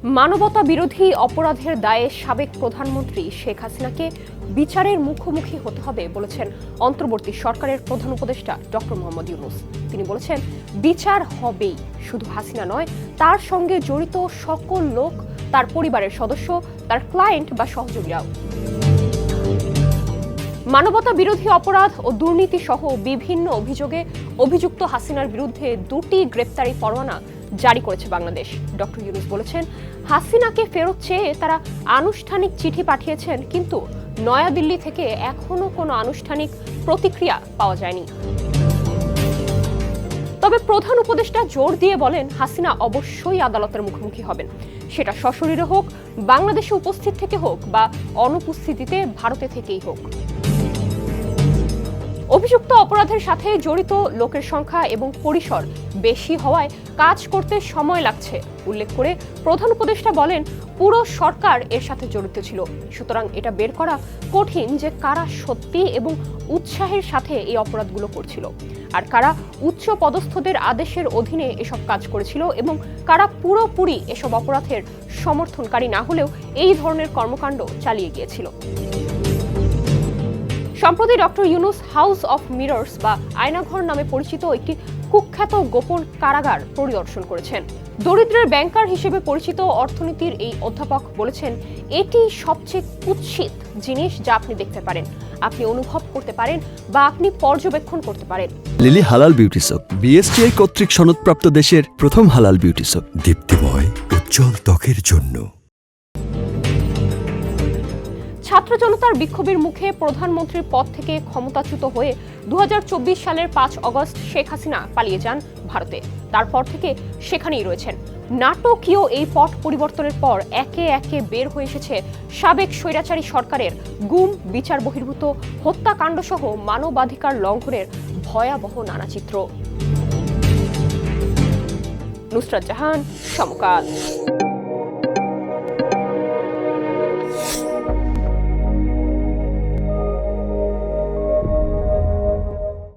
মানবতা বিরোধী অপরাধের দায়ে সাবেক প্রধানমন্ত্রী শেখ হাসিনাকে বিচারের মুখোমুখি হতে হবে বলেছেন অন্তর্বর্তী সরকারের প্রধান উপদেষ্টা ডক্টর মোহাম্মদ ইউনূস। তিনি বলেছেন, বিচার হবেই, শুধু হাসিনা নয়, তার সঙ্গে জড়িত সকল লোক, তার পরিবারের সদস্য, তার ক্লায়েন্ট বা সহযোগীরাও। মানবতা বিরোধী অপরাধ ও দুর্নীতি সহ বিভিন্ন অভিযোগে অভিযুক্ত হাসিনার বিরুদ্ধে 2টি গ্রেপ্তারি পরোয়ানা জারি করেছে বাংলাদেশ। ডক্টর ইউনূস বলেছেন, হাসিনাকে ফেরত চেয়ে তারা আনুষ্ঠানিক চিঠি পাঠিয়েছেন, কিন্তু নয়াদিল্লি থেকে এখনো কোনো আনুষ্ঠানিক প্রতিক্রিয়া পাওয়া যায়নি। তবে প্রধান উপদেষ্টা জোর দিয়ে বলেন, হাসিনা অবশ্যই আদালতের মুখোমুখি হবেন, সেটা সশরীরে হোক, বাংলাদেশে উপস্থিত থেকে হোক বা অনুপস্থিতিতে ভারতে থেকেই হোক। অভিযুক্ত অপরাধের সাথে জড়িত লোকের সংখ্যা এবং পরিসর বেশি হওয়ায় কাজ করতে সময় লাগছে উল্লেখ করে প্রধান উপদেষ্টা বলেন, পুরো সরকার এর সাথে জড়িত ছিল, সুতরাং এটা বের করা কঠিন যে কারা সত্যি এবং উৎসাহের সাথে এই অপরাধগুলো করছিল, আর কারা উচ্চ পদস্থদের আদেশের অধীনে এসব কাজ করেছিল এবং কারা পুরোপুরি এসব অপরাধের সমর্থনকারী না হলেও এই ধরনের কর্মকাণ্ড চালিয়ে গিয়েছিল। সম্প্রতি doctor Yunus house of mirrors বা আয়নাঘর নামে পরিচিত একটি কুখ্যাত গোপন কারাগার পরিদর্শন করেছেন। দরিদ্রের ব্যাংকার হিসেবে পরিচিত অর্থনীতির এই অধ্যাপক বলেছেন, এটি সবচেয়ে কুৎসিত জিনিস যা আপনি দেখতে পারেন, আপনি অনুভব করতে পারেন বা আপনি পর্যবেক্ষণ করতে পারেন। লিলি হালাল বিউটি সোপ, বিএসটিআই কর্তৃক সনদপ্রাপ্ত দেশের প্রথম হালাল বিউটি সোপ, দীপ্তিময় উজ্জ্বল ত্বকের জন্য। ছাত্র জনতার বিক্ষোভের মুখে প্রধানমন্ত্রীর পদ থেকে ক্ষমতাচ্যুত হয়ে 2024 সালের 5 অগস্ট শেখ হাসিনা পালিয়ে যান ভারতে। তারপর থেকে সেখানেই রয়েছেন। নাটকীয় এই পট পরিবর্তনের পর একে একে বের হয়ে এসেছে সাবেক স্বৈরাচারী সরকারের গুম, বিচার বহির্ভূত হত্যাকাণ্ড সহ মানবাধিকার লঙ্ঘনের ভয়াবহ নানা চিত্র। নুসরাত জাহান, সমকাল।